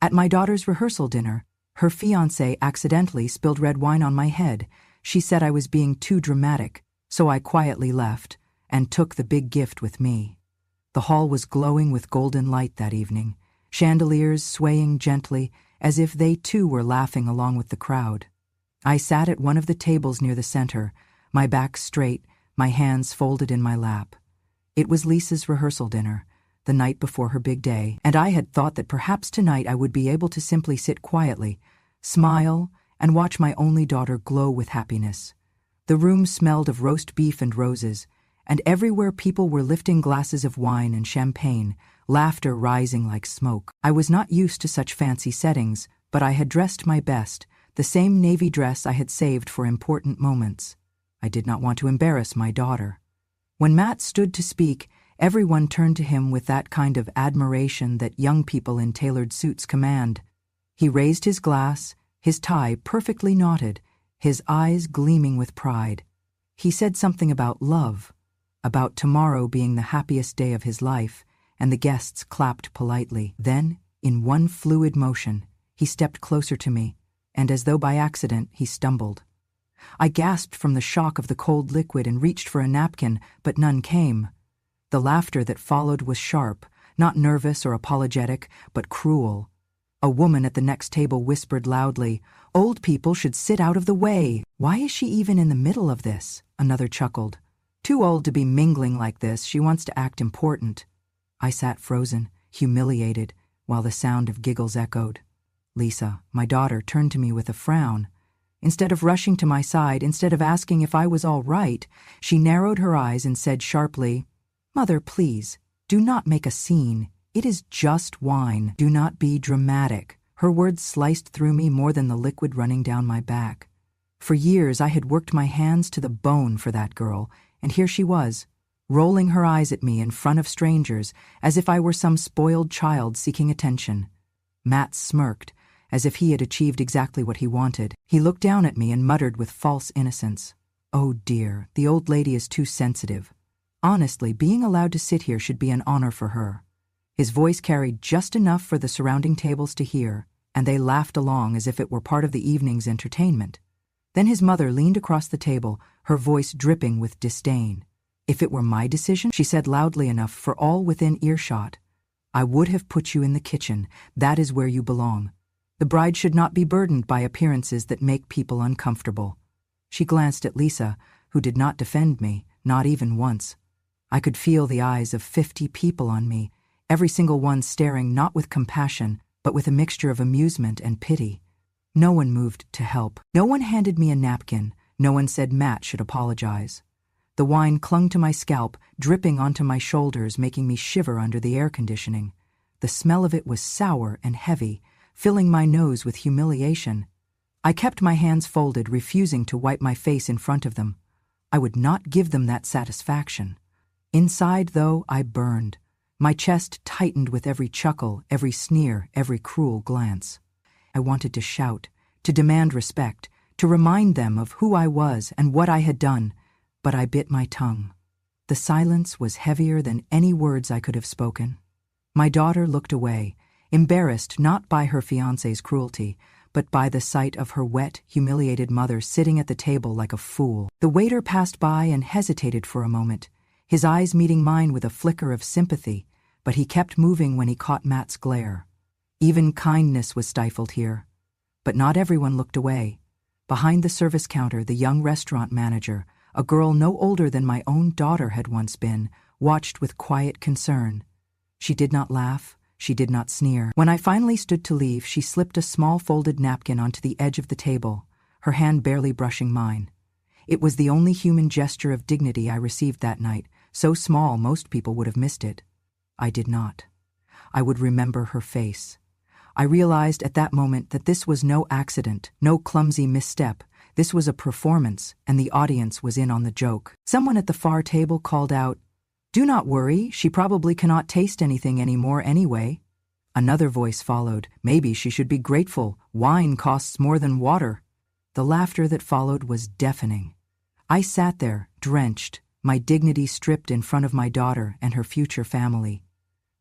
At my daughter's rehearsal dinner, her fiancé accidentally spilled red wine on my head. She said I was being too dramatic, so I quietly left and took the big gift with me. The hall was glowing with golden light that evening, chandeliers swaying gently as if they too were laughing along with the crowd. I sat at one of the tables near the center, my back straight, my hands folded in my lap. It was Lisa's rehearsal dinner, the night before her big day, and I had thought that perhaps tonight I would be able to simply sit quietly, smile, and watch my only daughter glow with happiness. The room smelled of roast beef and roses, and everywhere people were lifting glasses of wine and champagne, laughter rising like smoke. I was not used to such fancy settings, but I had dressed my best, the same navy dress I had saved for important moments. I did not want to embarrass my daughter. When Matt stood to speak, everyone turned to him with that kind of admiration that young people in tailored suits command. He raised his glass, his tie perfectly knotted, his eyes gleaming with pride. He said something about love, about tomorrow being the happiest day of his life, and the guests clapped politely. Then, in one fluid motion, he stepped closer to me, and as though by accident, he stumbled. I gasped from the shock of the cold liquid and reached for a napkin, but none came. The laughter that followed was sharp, not nervous or apologetic, but cruel. A woman at the next table whispered loudly, "Old people should sit out of the way. Why is she even in the middle of this?" Another chuckled. "Too old to be mingling like this. She wants to act important." I sat frozen, humiliated, while the sound of giggles echoed. Lisa, my daughter, turned to me with a frown. Instead of rushing to my side, instead of asking if I was all right, she narrowed her eyes and said sharply, "Mother, please, do not make a scene. It is just wine. Do not be dramatic." Her words sliced through me more than the liquid running down my back. For years I had worked my hands to the bone for that girl, and here she was, rolling her eyes at me in front of strangers as if I were some spoiled child seeking attention. Matt smirked, as if he had achieved exactly what he wanted. He looked down at me and muttered with false innocence, "Oh dear, the old lady is too sensitive. Honestly, being allowed to sit here should be an honor for her." His voice carried just enough for the surrounding tables to hear, and they laughed along as if it were part of the evening's entertainment. Then his mother leaned across the table, her voice dripping with disdain. "If it were my decision," she said loudly enough for all within earshot, "I would have put you in the kitchen. That is where you belong. The bride should not be burdened by appearances that make people uncomfortable." She glanced at Lisa, who did not defend me, not even once. I could feel the eyes of 50 people on me, every single one staring not with compassion, but with a mixture of amusement and pity. No one moved to help. No one handed me a napkin. No one said Matt should apologize. The wine clung to my scalp, dripping onto my shoulders, making me shiver under the air conditioning. The smell of it was sour and heavy, filling my nose with humiliation. I kept my hands folded, refusing to wipe my face in front of them. I would not give them that satisfaction. Inside, though, I burned. My chest tightened with every chuckle, every sneer, every cruel glance. I wanted to shout, to demand respect, to remind them of who I was and what I had done, but I bit my tongue. The silence was heavier than any words I could have spoken. My daughter looked away, embarrassed not by her fiancé's cruelty, but by the sight of her wet, humiliated mother sitting at the table like a fool. The waiter passed by and hesitated for a moment, his eyes meeting mine with a flicker of sympathy, but he kept moving when he caught Matt's glare. Even kindness was stifled here. But not everyone looked away. Behind the service counter, the young restaurant manager, a girl no older than my own daughter had once been, watched with quiet concern. She did not laugh. She did not sneer. When I finally stood to leave, she slipped a small folded napkin onto the edge of the table, her hand barely brushing mine. It was the only human gesture of dignity I received that night, so small most people would have missed it. I did not. I would remember her face. I realized at that moment that this was no accident, no clumsy misstep. This was a performance, and the audience was in on the joke. Someone at the far table called out, "Do not worry, she probably cannot taste anything anymore anyway." Another voice followed, "Maybe she should be grateful. Wine costs more than water." The laughter that followed was deafening. I sat there, drenched, my dignity stripped in front of my daughter and her future family.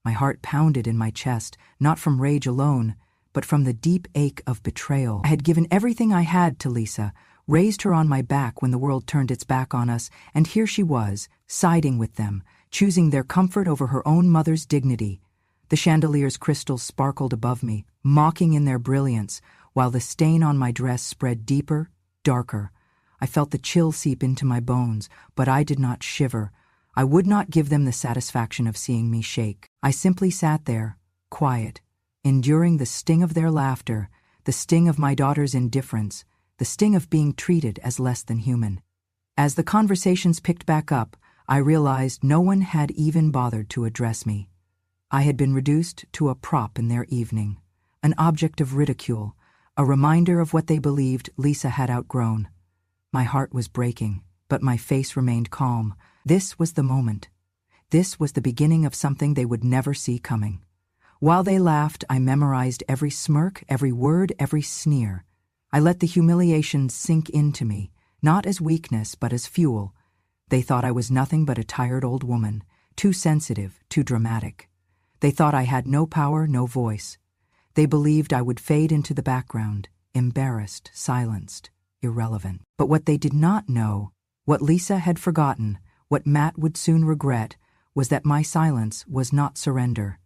My heart pounded in my chest, not from rage alone, but from the deep ache of betrayal. I had given everything I had to Lisa, raised her on my back when the world turned its back on us, and here she was, siding with them, choosing their comfort over her own mother's dignity. The chandelier's crystals sparkled above me, mocking in their brilliance, while the stain on my dress spread deeper, darker. I felt the chill seep into my bones, but I did not shiver. I would not give them the satisfaction of seeing me shake. I simply sat there, quiet, enduring the sting of their laughter, the sting of my daughter's indifference, the sting of being treated as less than human. As the conversations picked back up, I realized no one had even bothered to address me. I had been reduced to a prop in their evening, an object of ridicule, a reminder of what they believed Lisa had outgrown. My heart was breaking, but my face remained calm. This was the moment. This was the beginning of something they would never see coming. While they laughed, I memorized every smirk, every word, every sneer. I let the humiliation sink into me, not as weakness, but as fuel. They thought I was nothing but a tired old woman, too sensitive, too dramatic. They thought I had no power, no voice. They believed I would fade into the background, embarrassed, silenced, irrelevant. But what they did not know, what Lisa had forgotten, what Matt would soon regret, was that my silence was not surrender.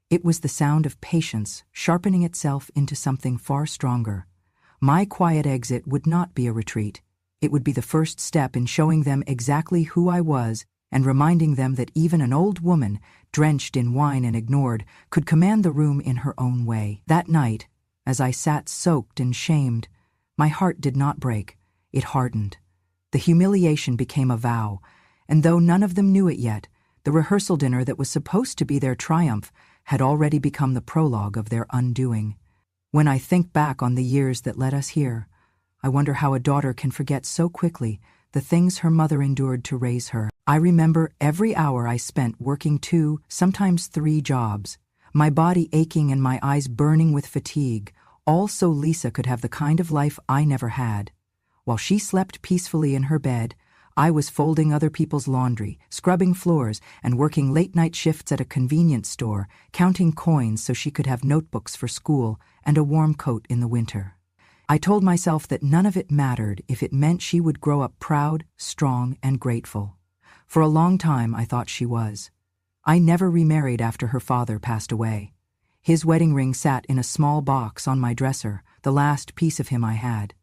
It was the sound of patience sharpening itself into something far stronger. My quiet exit would not be a retreat. It would be the first step in showing them exactly who I was and reminding them that even an old woman, drenched in wine and ignored, could command the room in her own way. That night, as I sat soaked and shamed, my heart did not break. It hardened. The humiliation became a vow, and though none of them knew it yet, the rehearsal dinner that was supposed to be their triumph had already become the prologue of their undoing. When I think back on the years that led us here, I wonder how a daughter can forget so quickly the things her mother endured to raise her. I remember every hour I spent working 2, sometimes 3 jobs, my body aching and my eyes burning with fatigue, all so Lisa could have the kind of life I never had. While she slept peacefully in her bed, I was folding other people's laundry, scrubbing floors, and working late-night shifts at a convenience store, counting coins so she could have notebooks for school and a warm coat in the winter. I told myself that none of it mattered if it meant she would grow up proud, strong, and grateful. For a long time, I thought she was. I never remarried after her father passed away. His wedding ring sat in a small box on my dresser, the last piece of him I had.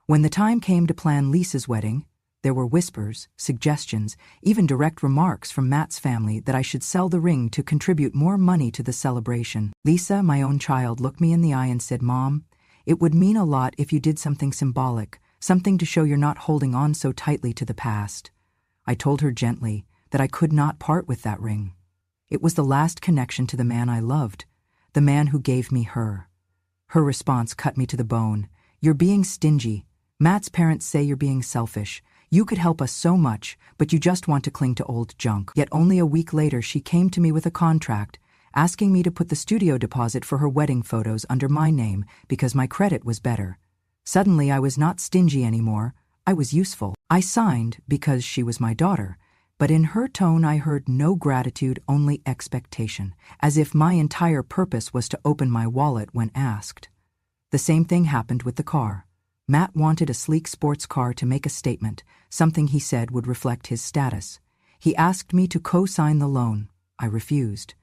When the time came to plan Lisa's wedding, there were whispers, suggestions, even direct remarks from Matt's family that I should sell the ring to contribute more money to the celebration. Lisa, my own child, looked me in the eye and said, "Mom, it would mean a lot if you did something symbolic, something to show you're not holding on so tightly to the past." I told her gently that I could not part with that ring. It was the last connection to the man I loved, the man who gave me her. Her response cut me to the bone. "You're being stingy. Matt's parents say you're being selfish. You could help us so much, but you just want to cling to old junk." Yet only a week later she came to me with a contract, asking me to put the studio deposit for her wedding photos under my name because my credit was better. Suddenly I was not stingy anymore. I was useful. I signed because she was my daughter, but in her tone I heard no gratitude, only expectation, as if my entire purpose was to open my wallet when asked. The same thing happened with the car. Matt wanted a sleek sports car to make a statement, something he said would reflect his status. He asked me to co-sign the loan. I refused.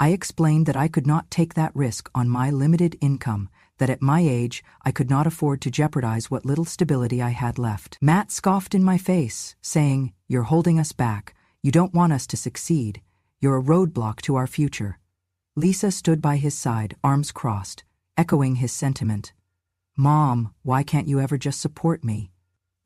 I explained that I could not take that risk on my limited income, that at my age I could not afford to jeopardize what little stability I had left. Matt scoffed in my face, saying, "You're holding us back. You don't want us to succeed. You're a roadblock to our future." Lisa stood by his side, arms crossed, echoing his sentiment. "Mom, why can't you ever just support me?"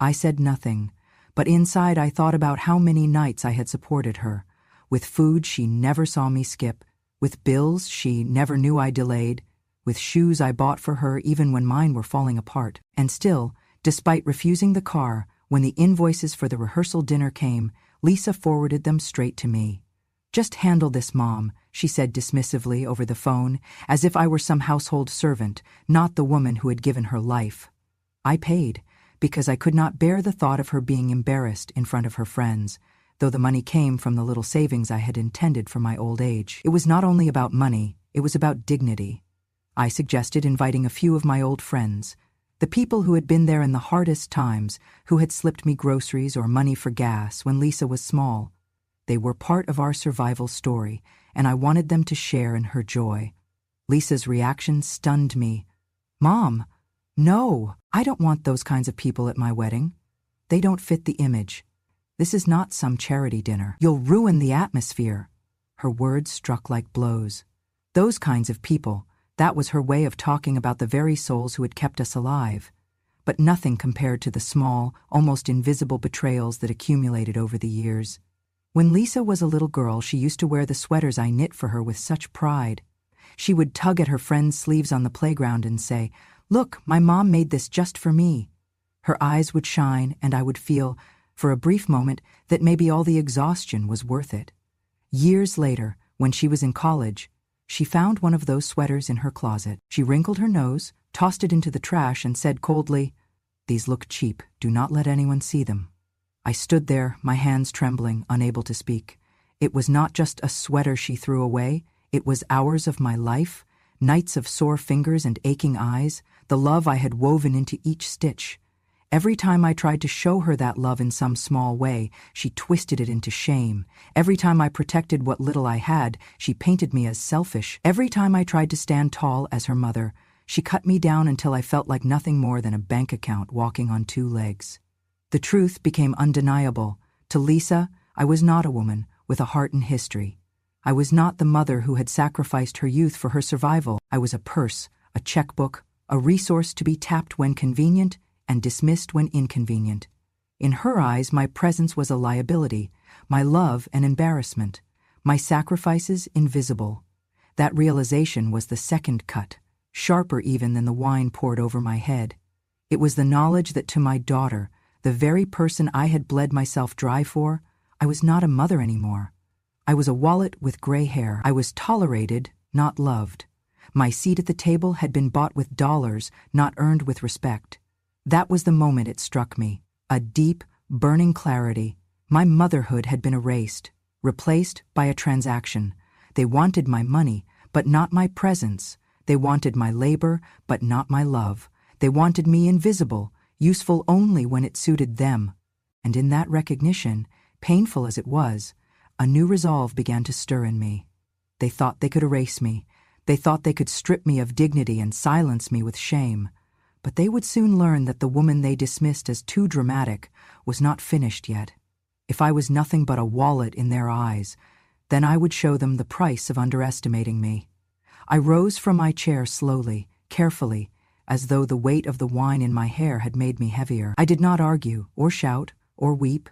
I said nothing, but inside I thought about how many nights I had supported her, with food she never saw me skip, with bills she never knew I delayed, with shoes I bought for her even when mine were falling apart. And still, despite refusing the car, when the invoices for the rehearsal dinner came, Lisa forwarded them straight to me. "Just handle this, Mom," she said dismissively over the phone, as if I were some household servant, not the woman who had given her life. I paid, because I could not bear the thought of her being embarrassed in front of her friends, though the money came from the little savings I had intended for my old age. It was not only about money, it was about dignity. I suggested inviting a few of my old friends, the people who had been there in the hardest times, who had slipped me groceries or money for gas when Lisa was small. They were part of our survival story, and I wanted them to share in her joy. Lisa's reaction stunned me. "Mom, no, I don't want those kinds of people at my wedding. They don't fit the image. This is not some charity dinner. You'll ruin the atmosphere." Her words struck like blows. Those kinds of people, that was her way of talking about the very souls who had kept us alive. But nothing compared to the small, almost invisible betrayals that accumulated over the years. When Lisa was a little girl, she used to wear the sweaters I knit for her with such pride. She would tug at her friends' sleeves on the playground and say, "Look, my mom made this just for me." Her eyes would shine, and I would feel, for a brief moment, that maybe all the exhaustion was worth it. Years later, when she was in college, she found one of those sweaters in her closet. She wrinkled her nose, tossed it into the trash, and said coldly, "These look cheap. Do not let anyone see them." I stood there, my hands trembling, unable to speak. It was not just a sweater she threw away. It was hours of my life, nights of sore fingers and aching eyes, the love I had woven into each stitch. Every time I tried to show her that love in some small way, she twisted it into shame. Every time I protected what little I had, she painted me as selfish. Every time I tried to stand tall as her mother, she cut me down until I felt like nothing more than a bank account walking on two legs. The truth became undeniable. To Lisa, I was not a woman with a heart and history. I was not the mother who had sacrificed her youth for her survival. I was a purse, a checkbook, a resource to be tapped when convenient and dismissed when inconvenient. In her eyes, my presence was a liability, my love an embarrassment, my sacrifices invisible. That realization was the second cut, sharper even than the wine poured over my head. It was the knowledge that to my daughter, the very person I had bled myself dry for, I was not a mother anymore. I was a wallet with gray hair. I was tolerated, not loved. My seat at the table had been bought with dollars, not earned with respect. That was the moment it struck me. A deep, burning clarity. My motherhood had been erased, replaced by a transaction. They wanted my money, but not my presence. They wanted my labor, but not my love. They wanted me invisible, useful only when it suited them. And in that recognition, painful as it was, a new resolve began to stir in me. They thought they could erase me. They thought they could strip me of dignity and silence me with shame. But they would soon learn that the woman they dismissed as too dramatic was not finished yet. If I was nothing but a wallet in their eyes, then I would show them the price of underestimating me. I rose from my chair slowly, carefully, as though the weight of the wine in my hair had made me heavier. I did not argue, or shout, or weep.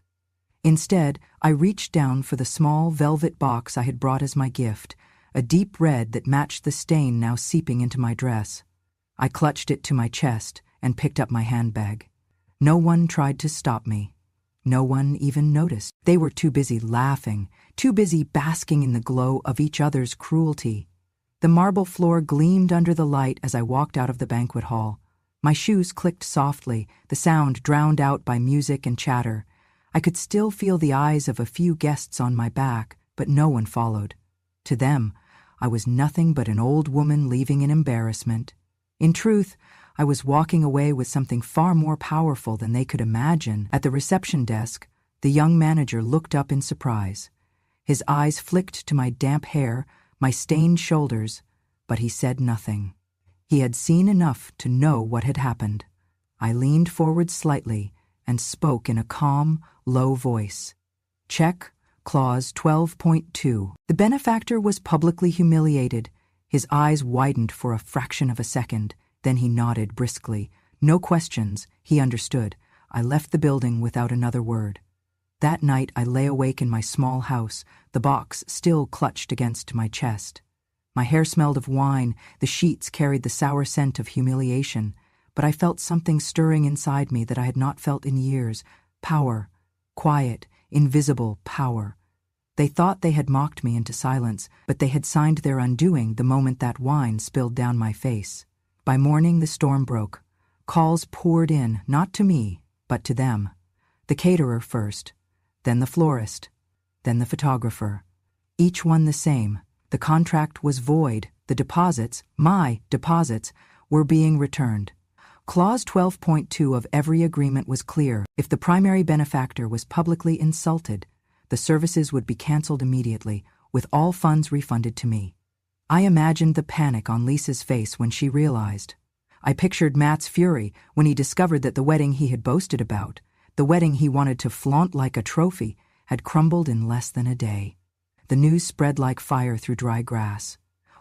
Instead, I reached down for the small velvet box I had brought as my gift, a deep red that matched the stain now seeping into my dress. I clutched it to my chest and picked up my handbag. No one tried to stop me. No one even noticed. They were too busy laughing, too busy basking in the glow of each other's cruelty. The marble floor gleamed under the light as I walked out of the banquet hall. My shoes clicked softly, the sound drowned out by music and chatter. I could still feel the eyes of a few guests on my back, but no one followed. To them, I was nothing but an old woman leaving in embarrassment. In truth, I was walking away with something far more powerful than they could imagine. At the reception desk, the young manager looked up in surprise. His eyes flicked to my damp hair, my stained shoulders, but he said nothing. He had seen enough to know what had happened. I leaned forward slightly and spoke in a calm, low voice. Check, clause 12.2. The benefactor was publicly humiliated. His eyes widened for a fraction of a second. Then he nodded briskly. No questions. He understood. I left the building without another word. That night I lay awake in my small house, the box still clutched against my chest. My hair smelled of wine, the sheets carried the sour scent of humiliation, but I felt something stirring inside me that I had not felt in years. Power. Quiet, invisible power. They thought they had mocked me into silence, but they had signed their undoing the moment that wine spilled down my face. By morning the storm broke. Calls poured in, not to me, but to them. The caterer first, then the florist, then the photographer. Each one the same. The contract was void. The deposits, my deposits, were being returned. Clause 12.2 of every agreement was clear. If the primary benefactor was publicly insulted, the services would be cancelled immediately, with all funds refunded to me. I imagined the panic on Lisa's face when she realized. I pictured Matt's fury when he discovered that the wedding he had boasted about, the wedding he wanted to flaunt like a trophy, had crumbled in less than a day. The news spread like fire through dry grass.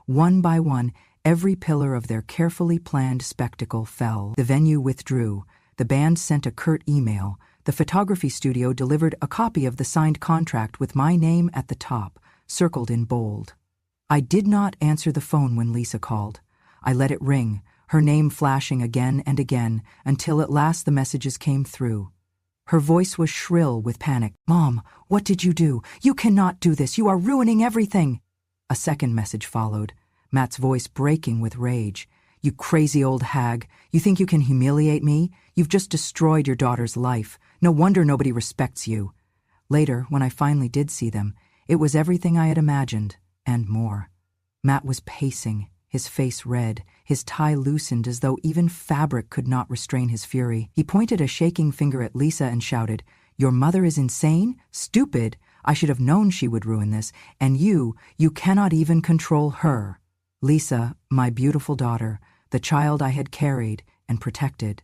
One by one, every pillar of their carefully planned spectacle fell. The venue withdrew. The band sent a curt email. The photography studio delivered a copy of the signed contract with my name at the top, circled in bold. I did not answer the phone when Lisa called. I let it ring, her name flashing again and again, until at last the messages came through. Her voice was shrill with panic. "Mom, what did you do? You cannot do this. You are ruining everything." A second message followed, Matt's voice breaking with rage. "You crazy old hag. You think you can humiliate me? You've just destroyed your daughter's life. No wonder nobody respects you." Later, when I finally did see them, it was everything I had imagined, and more. Matt was pacing, his face red, his tie loosened as though even fabric could not restrain his fury. He pointed a shaking finger at Lisa and shouted, "Your mother is insane? Stupid! I should have known she would ruin this, and you cannot even control her." Lisa, my beautiful daughter, the child I had carried and protected,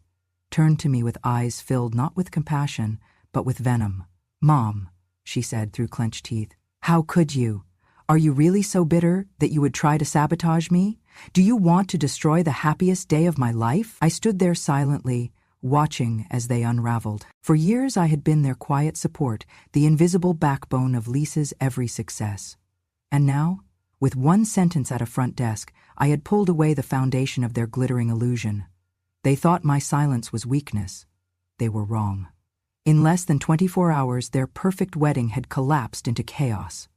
turned to me with eyes filled not with compassion, but with venom. "Mom," she said through clenched teeth, "how could you? Are you really so bitter that you would try to sabotage me? Do you want to destroy the happiest day of my life?" I stood there silently, watching as they unraveled. For years I had been their quiet support, the invisible backbone of Lisa's every success. And now, with one sentence at a front desk, I had pulled away the foundation of their glittering illusion. They thought my silence was weakness. They were wrong. In less than 24 hours, their perfect wedding had collapsed into chaos.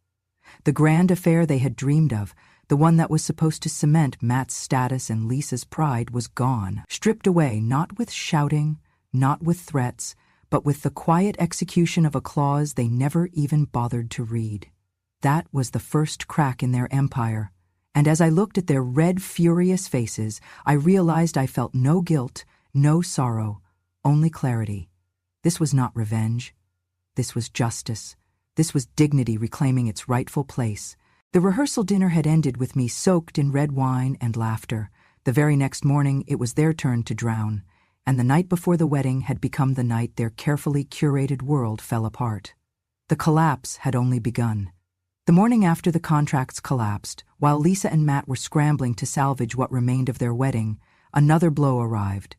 The grand affair they had dreamed of, the one that was supposed to cement Matt's status and Lisa's pride, was gone, stripped away not with shouting, not with threats, but with the quiet execution of a clause they never even bothered to read. That was the first crack in their empire, and as I looked at their red, furious faces, I realized I felt no guilt, no sorrow, only clarity. This was not revenge. This was justice. This was dignity reclaiming its rightful place. The rehearsal dinner had ended with me soaked in red wine and laughter. The very next morning it was their turn to drown, and the night before the wedding had become the night their carefully curated world fell apart. The collapse had only begun. The morning after the contracts collapsed, while Lisa and Matt were scrambling to salvage what remained of their wedding, another blow arrived.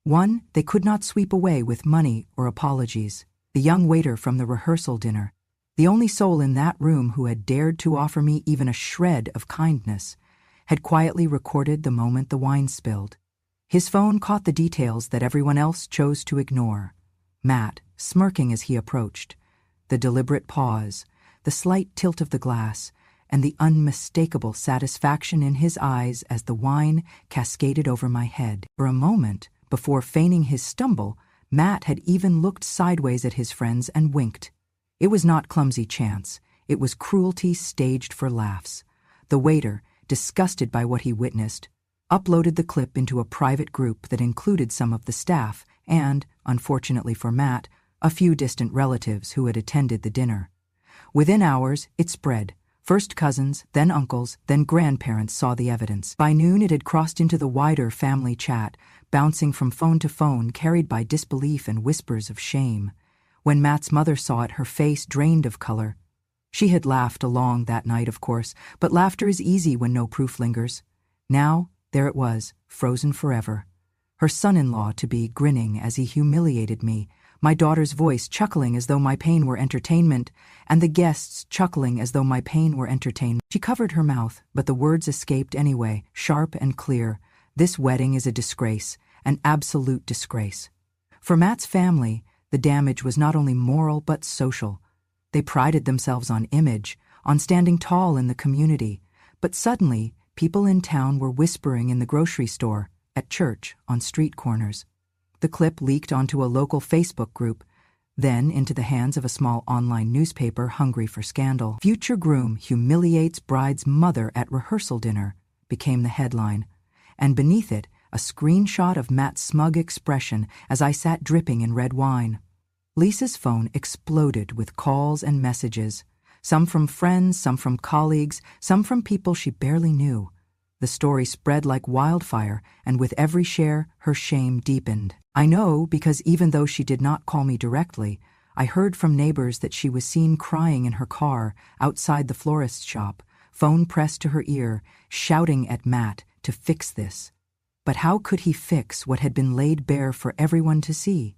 One they could not sweep away with money or apologies. The young waiter from the rehearsal dinner, the only soul in that room who had dared to offer me even a shred of kindness, had quietly recorded the moment the wine spilled. His phone caught the details that everyone else chose to ignore. Matt, smirking as he approached, the deliberate pause, the slight tilt of the glass, and the unmistakable satisfaction in his eyes as the wine cascaded over my head. For a moment, before feigning his stumble, Matt had even looked sideways at his friends and winked. It was not clumsy chance. It was cruelty staged for laughs. The waiter, disgusted by what he witnessed, uploaded the clip into a private group that included some of the staff and, unfortunately for Matt, a few distant relatives who had attended the dinner. Within hours, it spread. First cousins, then uncles, then grandparents saw the evidence. By noon, it had crossed into the wider family chat, bouncing from phone to phone, carried by disbelief and whispers of shame. When Matt's mother saw it, her face drained of color. She had laughed along that night, of course, but laughter is easy when no proof lingers. Now, there it was, frozen forever. Her son-in-law to be grinning as he humiliated me, my daughter's voice chuckling as though my pain were entertainment, and the guests chuckling as though my pain were entertainment. She covered her mouth, but the words escaped anyway, sharp and clear. This wedding is a disgrace, an absolute disgrace. For Matt's family, the damage was not only moral but social. They prided themselves on image, on standing tall in the community, but suddenly people in town were whispering in the grocery store, at church, on street corners. The clip leaked onto a local Facebook group. then into the hands of a small online newspaper hungry for scandal. "Future groom humiliates bride's mother at rehearsal dinner" became the headline, and beneath it, a screenshot of Matt's smug expression as I sat dripping in red wine. Lisa's phone exploded with calls and messages, some from friends, some from colleagues, some from people she barely knew. The story spread like wildfire, and with every share, her shame deepened. I know because even though she did not call me directly, I heard from neighbors that she was seen crying in her car outside the florist's shop, phone pressed to her ear, shouting at Matt to fix this. But how could he fix what had been laid bare for everyone to see?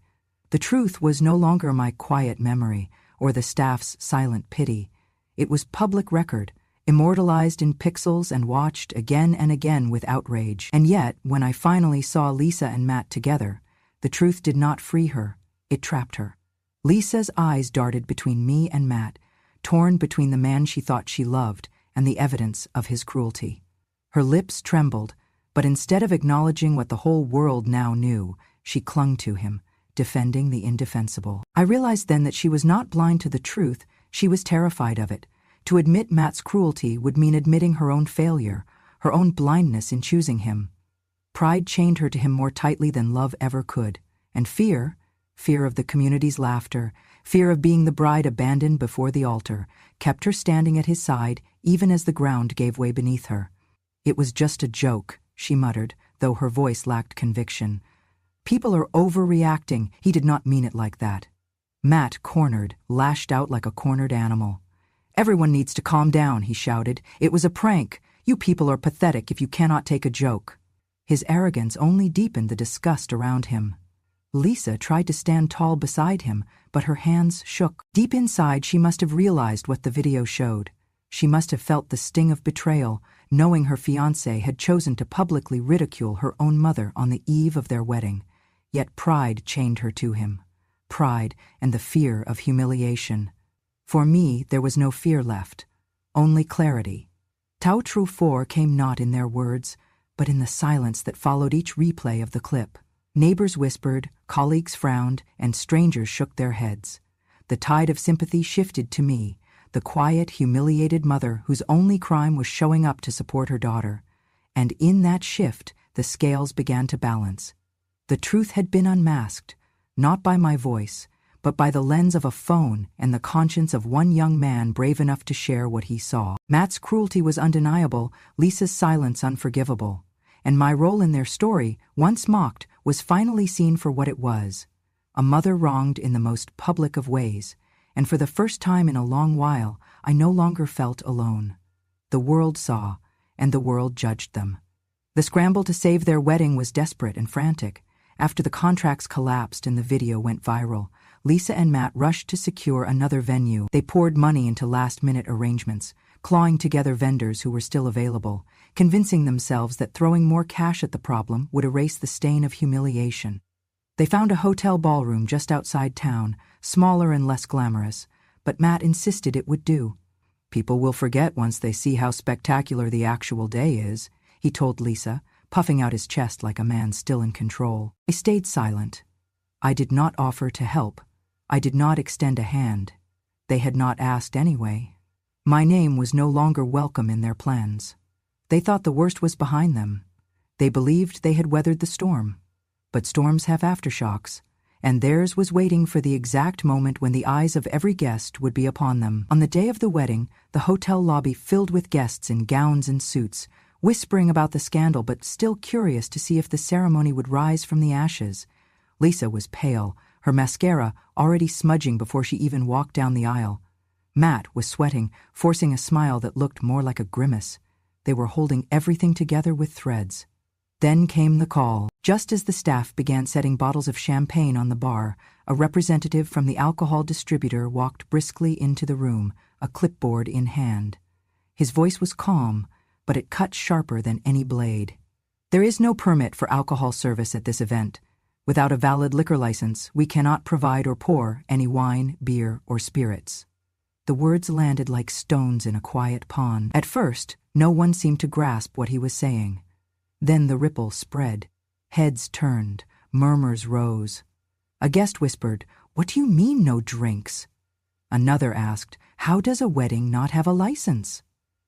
The truth was no longer my quiet memory or the staff's silent pity. It was public record, immortalized in pixels and watched again and again with outrage. And yet, when I finally saw Lisa and Matt together, the truth did not free her, it trapped her. Lisa's eyes darted between me and Matt, torn between the man she thought she loved and the evidence of his cruelty. Her lips trembled, but instead of acknowledging what the whole world now knew, she clung to him, defending the indefensible. I realized then that she was not blind to the truth, she was terrified of it. To admit Matt's cruelty would mean admitting her own failure, her own blindness in choosing him. Pride chained her to him more tightly than love ever could, and fear of the community's laughter, fear of being the bride abandoned before the altar, kept her standing at his side even as the ground gave way beneath her. "It was just a joke," she muttered, though her voice lacked conviction. "People are overreacting. He did not mean it like that." Matt, cornered, lashed out like a cornered animal. "Everyone needs to calm down," he shouted. "It was a prank. You people are pathetic if you cannot take a joke." His arrogance only deepened the disgust around him. Lisa tried to stand tall beside him, but her hands shook. Deep inside, she must have realized what the video showed. She must have felt the sting of betrayal, knowing her fiancé had chosen to publicly ridicule her own mother on the eve of their wedding. Yet pride chained her to him. Pride and the fear of humiliation. For me, there was no fear left, only clarity. Tau Tru 4 came not in their words, but in the silence that followed each replay of the clip. Neighbors whispered, colleagues frowned, and strangers shook their heads. The tide of sympathy shifted to me, the quiet, humiliated mother whose only crime was showing up to support her daughter. And in that shift, the scales began to balance. The truth had been unmasked, not by my voice, but by the lens of a phone and the conscience of one young man brave enough to share what he saw. Matt's cruelty was undeniable, Lisa's silence unforgivable. And my role in their story, once mocked, was finally seen for what it was. A mother wronged in the most public of ways, and for the first time in a long while, I no longer felt alone. The world saw, and the world judged them. The scramble to save their wedding was desperate and frantic. After the contracts collapsed and the video went viral, Lisa and Matt rushed to secure another venue. They poured money into last-minute arrangements, clawing together vendors who were still available, convincing themselves that throwing more cash at the problem would erase the stain of humiliation. They found a hotel ballroom just outside town, smaller and less glamorous, but Matt insisted it would do. "People will forget once they see how spectacular the actual day is," he told Lisa, puffing out his chest like a man still in control. I stayed silent. I did not offer to help. I did not extend a hand. They had not asked anyway. My name was no longer welcome in their plans. They thought the worst was behind them. They believed they had weathered the storm. But storms have aftershocks, and theirs was waiting for the exact moment when the eyes of every guest would be upon them. On the day of the wedding, the hotel lobby filled with guests in gowns and suits, whispering about the scandal but still curious to see if the ceremony would rise from the ashes. Lisa was pale, her mascara already smudging before she even walked down the aisle. Matt was sweating, forcing a smile that looked more like a grimace. They were holding everything together with threads. Then came the call. Just as the staff began setting bottles of champagne on the bar, a representative from the alcohol distributor walked briskly into the room, a clipboard in hand. His voice was calm, but it cut sharper than any blade. "There is no permit for alcohol service at this event. Without a valid liquor license, we cannot provide or pour any wine, beer, or spirits." The words landed like stones in a quiet pond. At first, no one seemed to grasp what he was saying. Then the ripple spread. Heads turned, murmurs rose. A guest whispered, "What do you mean, no drinks?" Another asked, "How does a wedding not have a license?"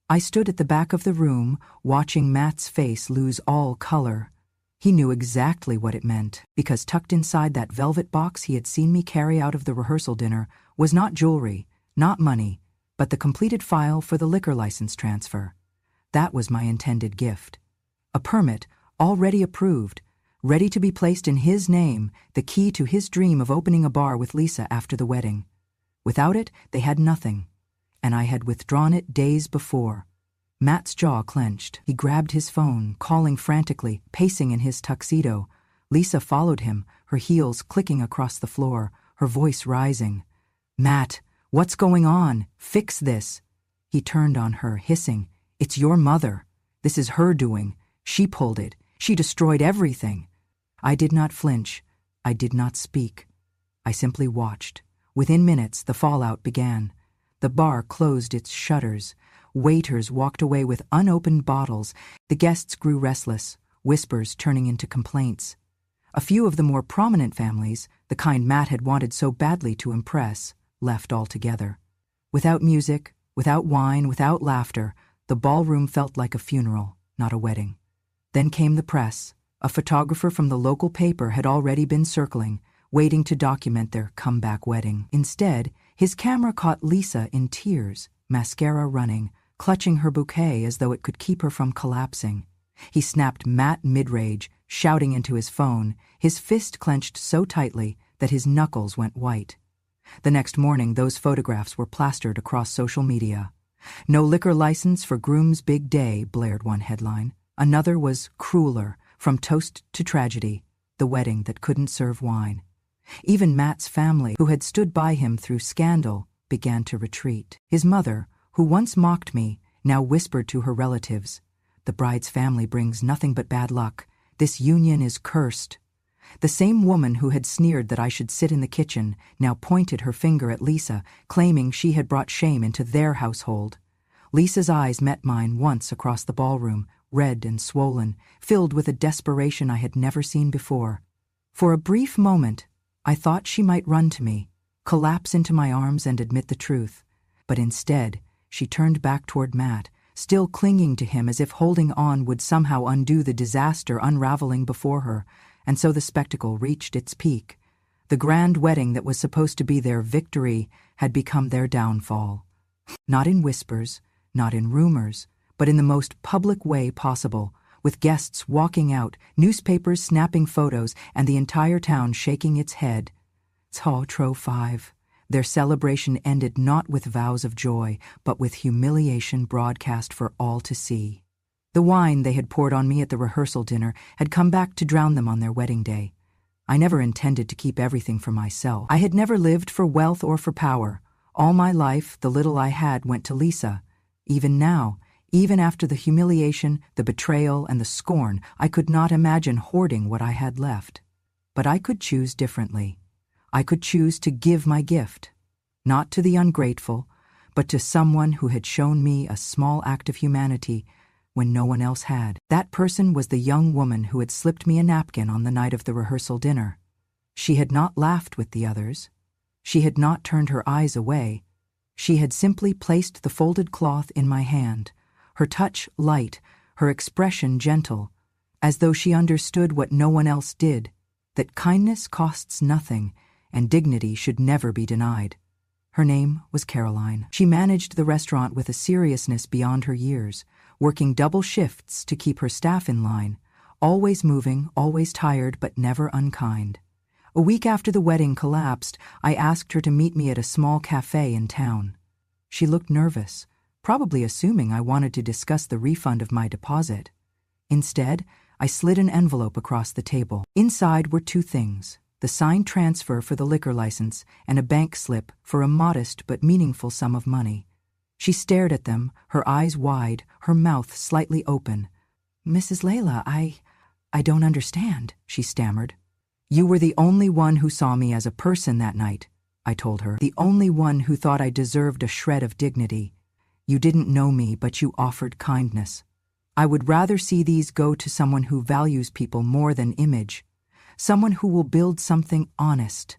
I stood at the back of the room, watching Matt's face lose all color. He knew exactly what it meant, because tucked inside that velvet box he had seen me carry out of the rehearsal dinner was not jewelry, not money, but the completed file for the liquor license transfer. That was my intended gift. A permit, already approved, ready to be placed in his name, the key to his dream of opening a bar with Lisa after the wedding. Without it, they had nothing, and I had withdrawn it days before. Matt's jaw clenched. He grabbed his phone, calling frantically, pacing in his tuxedo. Lisa followed him, her heels clicking across the floor, her voice rising. "Matt, what's going on? Fix this." He turned on her, hissing, "It's your mother. This is her doing. She pulled it. She destroyed everything." I did not flinch. I did not speak. I simply watched. Within minutes, the fallout began. The bar closed its shutters. Waiters walked away with unopened bottles. The guests grew restless, whispers turning into complaints. A few of the more prominent families, the kind Matt had wanted so badly to impress, left altogether. Without music, without wine, without laughter, the ballroom felt like a funeral, not a wedding. Then came the press. A photographer from the local paper had already been circling, waiting to document their comeback wedding. Instead, his camera caught Lisa in tears, mascara running, clutching her bouquet as though it could keep her from collapsing. He snapped Matt mid-rage, shouting into his phone, his fist clenched so tightly that his knuckles went white. The next morning, those photographs were plastered across social media. "No liquor license for groom's big day," blared one headline. Another was "Crueler, from toast to tragedy, the wedding that couldn't serve wine." Even Matt's family, who had stood by him through scandal, began to retreat. His mother, who once mocked me, now whispered to her relatives, "The bride's family brings nothing but bad luck. This union is cursed." The same woman who had sneered that I should sit in the kitchen now pointed her finger at Lisa, claiming she had brought shame into their household. Lisa's eyes met mine once across the ballroom, red and swollen, filled with a desperation I had never seen before. For a brief moment, I thought she might run to me, collapse into my arms and admit the truth. But instead, she turned back toward Matt, still clinging to him as if holding on would somehow undo the disaster unraveling before her, and so the spectacle reached its peak. The grand wedding that was supposed to be their victory had become their downfall. Not in whispers, not in rumors, but in the most public way possible, with guests walking out, newspapers snapping photos, and the entire town shaking its head. Tro 5. Their celebration ended not with vows of joy, but with humiliation broadcast for all to see. The wine they had poured on me at the rehearsal dinner had come back to drown them on their wedding day. I never intended to keep everything for myself. I had never lived for wealth or for power. All my life, the little I had went to Lisa. Even now, even after the humiliation, the betrayal, and the scorn, I could not imagine hoarding what I had left. But I could choose differently. I could choose to give my gift, not to the ungrateful, but to someone who had shown me a small act of humanity when no one else had. That person was the young woman who had slipped me a napkin on the night of the rehearsal dinner. She had not laughed with the others. She had not turned her eyes away. She had simply placed the folded cloth in my hand, her touch light, her expression gentle, as though she understood what no one else did, that kindness costs nothing and dignity should never be denied. Her name was Caroline. She managed the restaurant with a seriousness beyond her years, working double shifts to keep her staff in line, always moving, always tired, but never unkind. A week after the wedding collapsed, I asked her to meet me at a small cafe in town. She looked nervous, probably assuming I wanted to discuss the refund of my deposit. Instead, I slid an envelope across the table. Inside were two things: the signed transfer for the liquor license and a bank slip for a modest but meaningful sum of money. She stared at them, her eyes wide, her mouth slightly open. "Mrs. Layla, I don't understand," she stammered. "You were the only one who saw me as a person that night," I told her. "The only one who thought I deserved a shred of dignity. You didn't know me, but you offered kindness. I would rather see these go to someone who values people more than image, someone who will build something honest."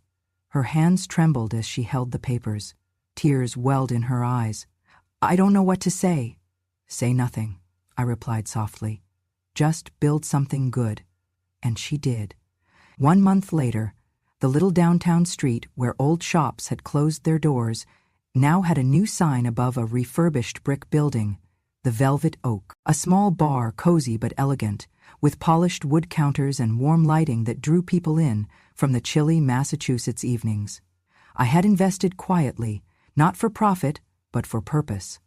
Her hands trembled as she held the papers. Tears welled in her eyes. "I don't know what to say." "Say nothing," I replied softly. "Just build something good." And she did. 1 month later, the little downtown street where old shops had closed their doors now had a new sign above a refurbished brick building, the Velvet Oak, a small bar, cozy but elegant, with polished wood counters and warm lighting that drew people in from the chilly Massachusetts evenings. I had invested quietly, not for profit, but for purpose.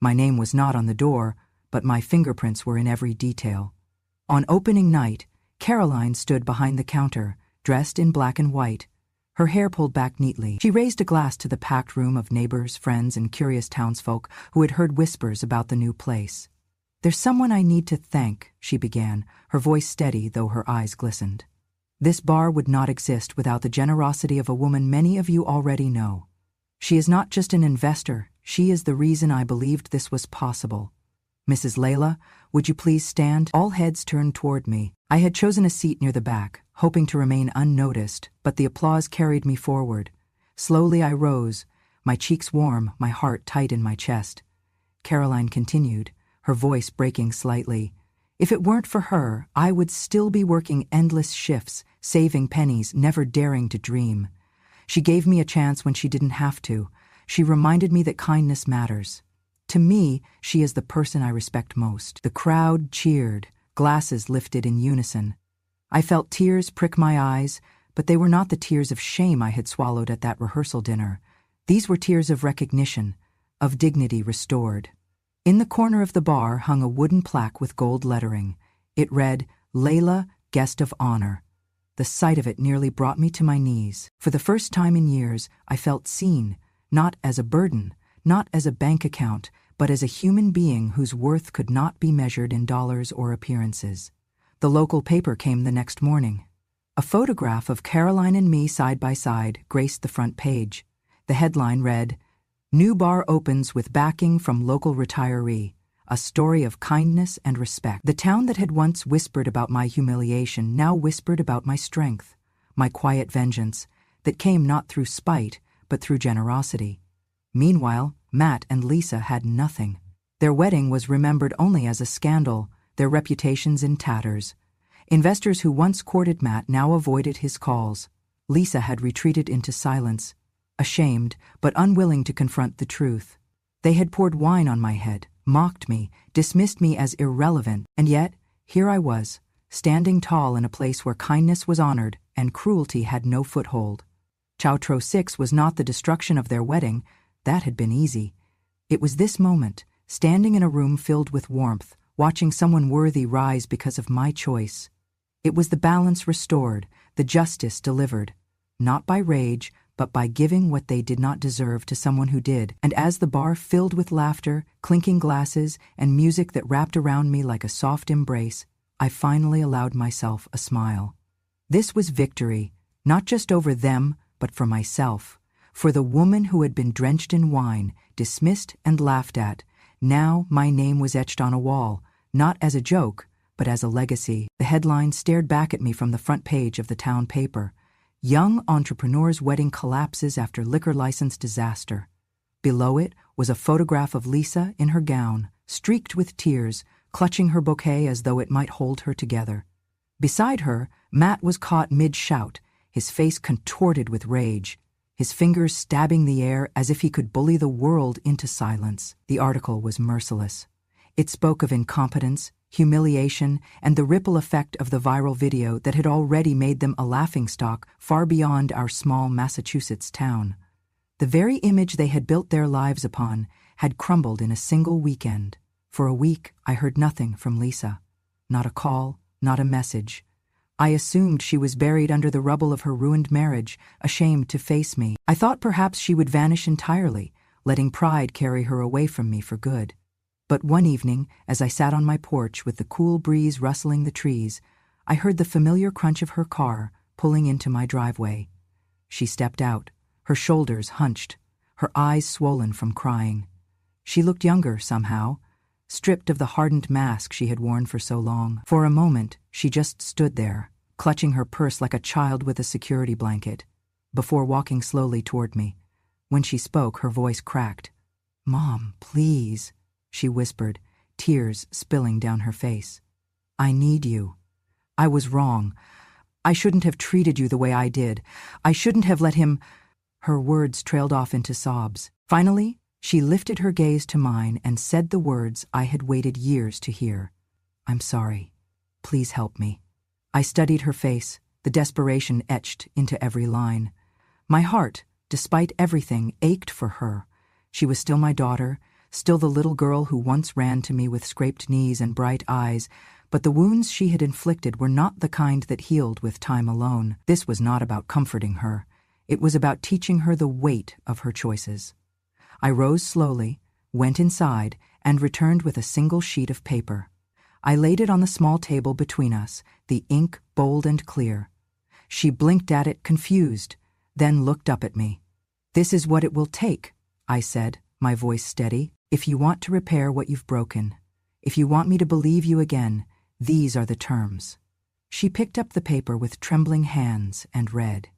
My name was not on the door, but my fingerprints were in every detail. On opening night, Caroline stood behind the counter, dressed in black and white, her hair pulled back neatly. She raised a glass to the packed room of neighbors, friends, and curious townsfolk who had heard whispers about the new place. "There's someone I need to thank," she began, her voice steady though her eyes glistened. "This bar would not exist without the generosity of a woman many of you already know. She is not just an investor, she is the reason I believed this was possible. Mrs. Layla, would you please stand?" All heads turned toward me. I had chosen a seat near the back, hoping to remain unnoticed, but the applause carried me forward. Slowly I rose, my cheeks warm, my heart tight in my chest. Caroline continued, her voice breaking slightly. "If it weren't for her, I would still be working endless shifts, saving pennies, never daring to dream. She gave me a chance when she didn't have to. She reminded me that kindness matters. To me, she is the person I respect most." The crowd cheered, glasses lifted in unison. I felt tears prick my eyes, but they were not the tears of shame I had swallowed at that rehearsal dinner. These were tears of recognition, of dignity restored. In the corner of the bar hung a wooden plaque with gold lettering. It read, "Layla, Guest of Honor." The sight of it nearly brought me to my knees. For the first time in years, I felt seen, not as a burden, not as a bank account, but as a human being whose worth could not be measured in dollars or appearances. The local paper came the next morning. A photograph of Caroline and me side by side graced the front page. The headline read, "New bar opens with backing from local retiree, a story of kindness and respect." The town that had once whispered about my humiliation now whispered about my strength, my quiet vengeance, that came not through spite, but through generosity. Meanwhile, Matt and Lisa had nothing. Their wedding was remembered only as a scandal, their reputations in tatters. Investors who once courted Matt now avoided his calls. Lisa had retreated into silence, ashamed but unwilling to confront the truth. They had poured wine on my head, mocked me, dismissed me as irrelevant, and yet, here I was, standing tall in a place where kindness was honored and cruelty had no foothold. Choutro 6 was not the destruction of their wedding. That had been easy. It was this moment, standing in a room filled with warmth, watching someone worthy rise because of my choice. It was the balance restored, the justice delivered, not by rage, but by giving what they did not deserve to someone who did. And as the bar filled with laughter, clinking glasses, and music that wrapped around me like a soft embrace, I finally allowed myself a smile. This was victory, not just over them, but for myself. For the woman who had been drenched in wine, dismissed and laughed at, now my name was etched on a wall, not as a joke, but as a legacy. The headline stared back at me from the front page of the town paper. "Young entrepreneur's wedding collapses after liquor license disaster." Below it was a photograph of Lisa in her gown, streaked with tears, clutching her bouquet as though it might hold her together. Beside her, Matt was caught mid-shout, his face contorted with rage, his fingers stabbing the air as if he could bully the world into silence. The article was merciless. It spoke of incompetence, humiliation, and the ripple effect of the viral video that had already made them a laughingstock far beyond our small Massachusetts town. The very image they had built their lives upon had crumbled in a single weekend. For a week, I heard nothing from Lisa. Not a call, not a message. I assumed she was buried under the rubble of her ruined marriage, ashamed to face me. I thought perhaps she would vanish entirely, letting pride carry her away from me for good. But one evening, as I sat on my porch with the cool breeze rustling the trees, I heard the familiar crunch of her car pulling into my driveway. She stepped out, her shoulders hunched, her eyes swollen from crying. She looked younger somehow, stripped of the hardened mask she had worn for so long. For a moment, she just stood there, clutching her purse like a child with a security blanket. before walking slowly toward me. When she spoke, her voice cracked. "Mom, please," she whispered, tears spilling down her face. "I need you. I was wrong. I shouldn't have treated you the way I did. I shouldn't have let him—" Her words trailed off into sobs. Finally, she lifted her gaze to mine and said the words I had waited years to hear. "I'm sorry. Please help me." I studied her face, the desperation etched into every line. My heart, despite everything, ached for her. She was still my daughter, still the little girl who once ran to me with scraped knees and bright eyes, but the wounds she had inflicted were not the kind that healed with time alone. This was not about comforting her. It was about teaching her the weight of her choices. I rose slowly, went inside, and returned with a single sheet of paper. I laid it on the small table between us, the ink bold and clear. She blinked at it, confused, then looked up at me. "This is what it will take," I said, my voice steady. "If you want to repair what you've broken, if you want me to believe you again, these are the terms." She picked up the paper with trembling hands and read,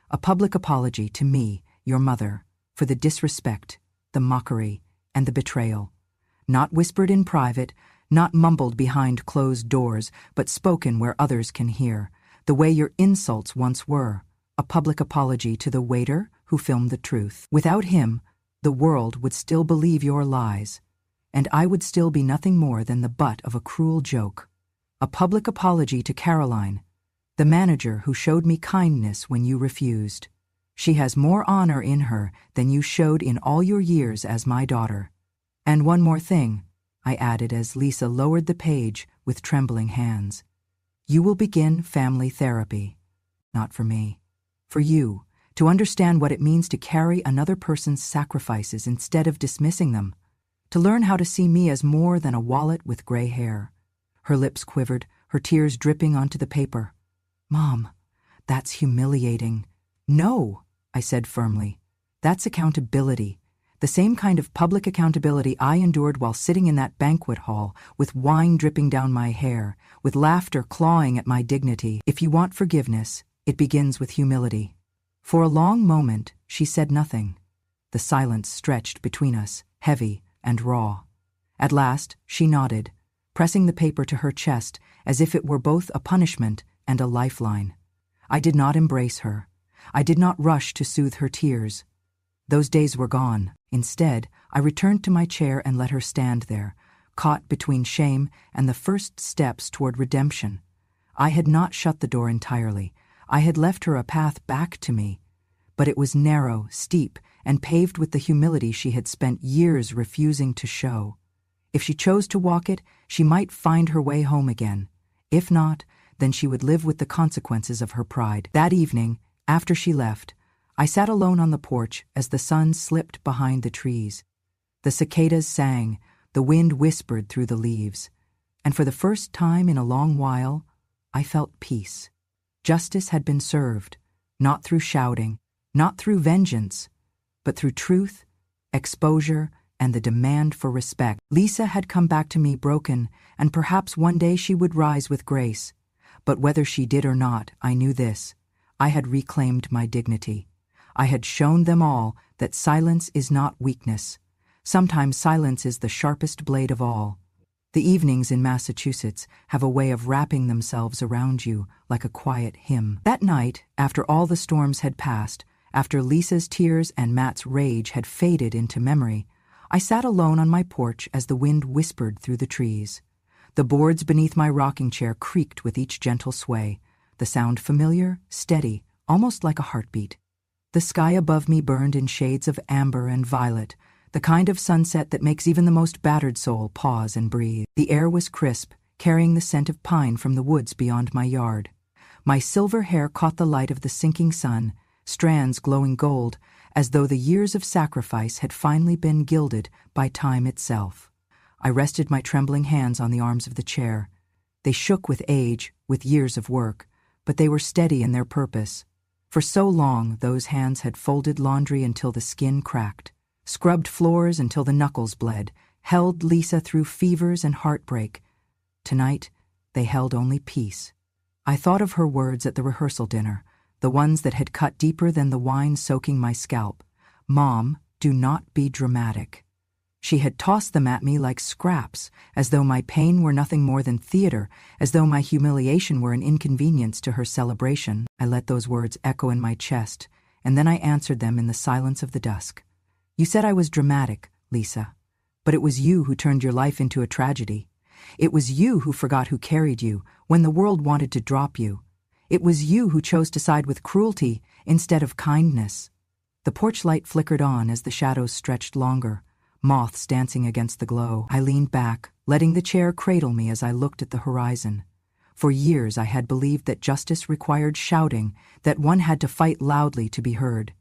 "A public apology to me, your mother, for the disrespect, the mockery, and the betrayal. Not whispered in private, not mumbled behind closed doors, but spoken where others can hear, the way your insults once were. A public apology to the waiter who filmed the truth. Without him, the world would still believe your lies, and I would still be nothing more than the butt of a cruel joke. A public apology to Caroline, the manager who showed me kindness when you refused. She has more honor in her than you showed in all your years as my daughter. And one more thing," I added as Lisa lowered the page with trembling hands. "You will begin family therapy. Not for me. For you, to understand what it means to carry another person's sacrifices instead of dismissing them. To learn how to see me as more than a wallet with gray hair." Her lips quivered, her tears dripping onto the paper. "Mom, that's humiliating." "No," I said firmly. "That's accountability. The same kind of public accountability I endured while sitting in that banquet hall, with wine dripping down my hair, with laughter clawing at my dignity. If you want forgiveness, it begins with humility." For a long moment, she said nothing. The silence stretched between us, heavy and raw. At last, she nodded, pressing the paper to her chest as if it were both a punishment and a lifeline. I did not embrace her. I did not rush to soothe her tears. Those days were gone. Instead, I returned to my chair and let her stand there, caught between shame and the first steps toward redemption. I had not shut the door entirely. I had left her a path back to me, but it was narrow, steep, and paved with the humility she had spent years refusing to show. If she chose to walk it, she might find her way home again. If not, then she would live with the consequences of her pride. That evening, after she left, I sat alone on the porch as the sun slipped behind the trees. The cicadas sang, the wind whispered through the leaves, and for the first time in a long while, I felt peace. Justice had been served, not through shouting, not through vengeance, but through truth, exposure, and the demand for respect. Lisa had come back to me broken, and perhaps one day she would rise with grace. But whether she did or not, I knew this. I had reclaimed my dignity. I had shown them all that silence is not weakness. Sometimes silence is the sharpest blade of all. The evenings in Massachusetts have a way of wrapping themselves around you like a quiet hymn. That night, after all the storms had passed, after Lisa's tears and Matt's rage had faded into memory, I sat alone on my porch as the wind whispered through the trees. The boards beneath my rocking chair creaked with each gentle sway, the sound familiar, steady, almost like a heartbeat. The sky above me burned in shades of amber and violet, the kind of sunset that makes even the most battered soul pause and breathe. The air was crisp, carrying the scent of pine from the woods beyond my yard. My silver hair caught the light of the sinking sun, strands glowing gold, as though the years of sacrifice had finally been gilded by time itself. I rested my trembling hands on the arms of the chair. They shook with age, with years of work, but they were steady in their purpose. For so long, those hands had folded laundry until the skin cracked, scrubbed floors until the knuckles bled, held Lisa through fevers and heartbreak. Tonight, they held only peace. I thought of her words at the rehearsal dinner, the ones that had cut deeper than the wine soaking my scalp. "Mom, do not be dramatic." She had tossed them at me like scraps, as though my pain were nothing more than theater, as though my humiliation were an inconvenience to her celebration. I let those words echo in my chest, and then I answered them in the silence of the dusk. "You said I was dramatic, Lisa. But it was you who turned your life into a tragedy. It was you who forgot who carried you when the world wanted to drop you. It was you who chose to side with cruelty instead of kindness." The porch light flickered on as the shadows stretched longer, moths dancing against the glow. I leaned back, letting the chair cradle me as I looked at the horizon. For years I had believed that justice required shouting, that one had to fight loudly to be heard.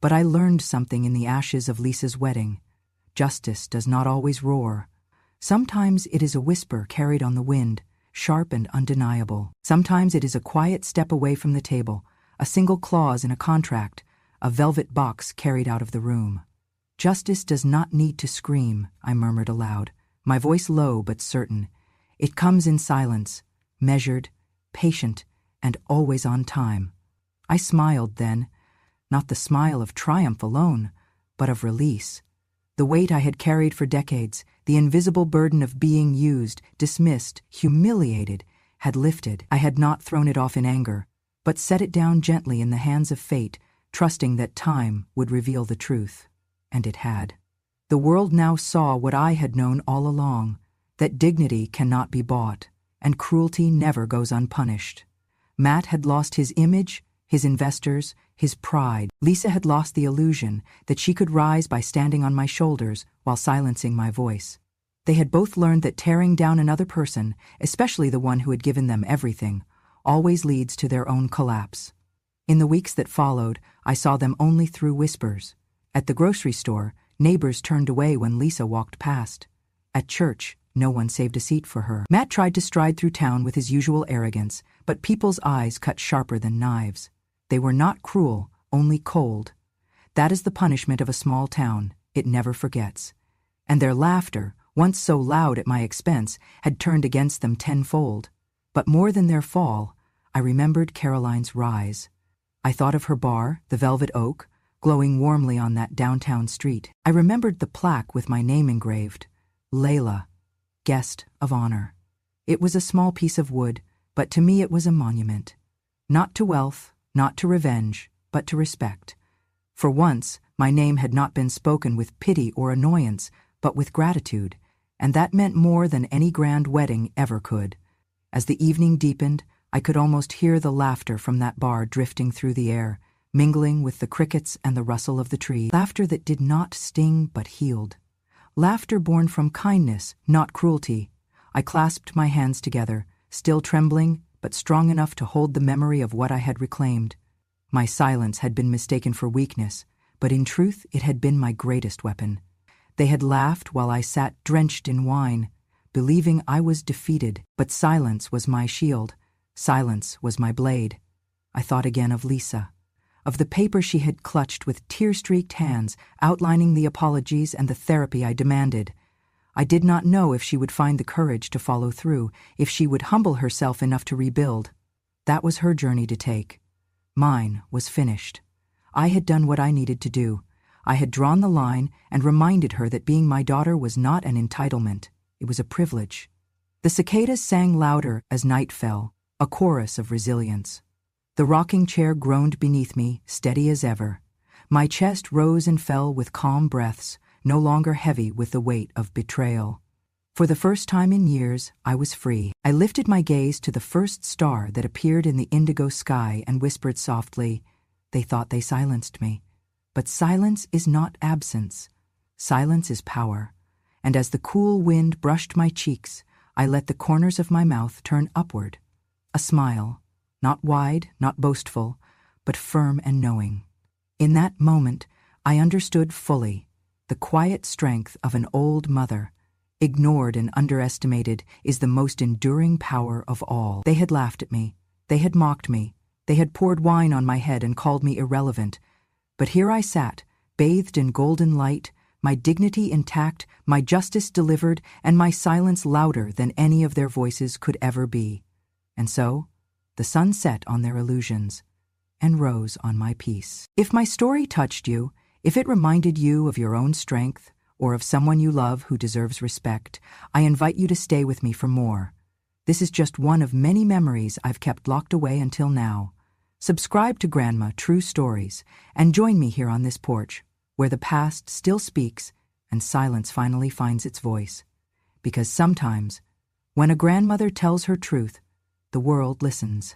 But I learned something in the ashes of Lisa's wedding. Justice does not always roar. Sometimes it is a whisper carried on the wind, sharp and undeniable. Sometimes it is a quiet step away from the table, a single clause in a contract, a velvet box carried out of the room. "Justice does not need to scream," I murmured aloud, my voice low but certain. "It comes in silence, measured, patient, and always on time." I smiled then, not the smile of triumph alone, but of release. The weight I had carried for decades, the invisible burden of being used, dismissed, humiliated, had lifted. I had not thrown it off in anger, but set it down gently in the hands of fate, trusting that time would reveal the truth. And it had. The world now saw what I had known all along, that dignity cannot be bought, and cruelty never goes unpunished. Matt had lost his image, his investors, his pride. Lisa had lost the illusion that she could rise by standing on my shoulders while silencing my voice. They had both learned that tearing down another person, especially the one who had given them everything, always leads to their own collapse. In the weeks that followed, I saw them only through whispers. At the grocery store, neighbors turned away when Lisa walked past. At church, no one saved a seat for her. Matt tried to stride through town with his usual arrogance, but people's eyes cut sharper than knives. They were not cruel, only cold. That is the punishment of a small town. It never forgets. And their laughter, once so loud at my expense, had turned against them tenfold. But more than their fall, I remembered Caroline's rise. I thought of her bar, the Velvet Oak, glowing warmly on that downtown street. I remembered the plaque with my name engraved, Layla, Guest of Honor. It was a small piece of wood, but to me it was a monument. Not to wealth, not to revenge, but to respect. For once, my name had not been spoken with pity or annoyance, but with gratitude, and that meant more than any grand wedding ever could. As the evening deepened, I could almost hear the laughter from that bar drifting through the air, mingling with the crickets and the rustle of the trees. Laughter that did not sting but healed. Laughter born from kindness, not cruelty. I clasped my hands together, still trembling, but strong enough to hold the memory of what I had reclaimed. My silence had been mistaken for weakness, but in truth it had been my greatest weapon. They had laughed while I sat drenched in wine, believing I was defeated, but silence was my shield. Silence was my blade. I thought again of Lisa, of the paper she had clutched with tear-streaked hands, outlining the apologies and the therapy I demanded. I did not know if she would find the courage to follow through, if she would humble herself enough to rebuild. That was her journey to take. Mine was finished. I had done what I needed to do. I had drawn the line and reminded her that being my daughter was not an entitlement. It was a privilege. The cicadas sang louder as night fell, a chorus of resilience. The rocking chair groaned beneath me, steady as ever. My chest rose and fell with calm breaths, no longer heavy with the weight of betrayal. For the first time in years, I was free. I lifted my gaze to the first star that appeared in the indigo sky and whispered softly, "They thought they silenced me. But silence is not absence. Silence is power." And as the cool wind brushed my cheeks, I let the corners of my mouth turn upward. A smile, not wide, not boastful, but firm and knowing. In that moment, I understood fully the quiet strength of an old mother. Ignored and underestimated is the most enduring power of all. They had laughed at me. They had mocked me. They had poured wine on my head and called me irrelevant. But here I sat, bathed in golden light, my dignity intact, my justice delivered, and my silence louder than any of their voices could ever be. And so, the sun set on their illusions. and rose on my peace. If my story touched you, if it reminded you of your own strength or of someone you love who deserves respect, I invite you to stay with me for more. This is just one of many memories I've kept locked away until now. Subscribe to Grandma True Stories and join me here on this porch, where the past still speaks and silence finally finds its voice. Because sometimes, when a grandmother tells her truth, the world listens.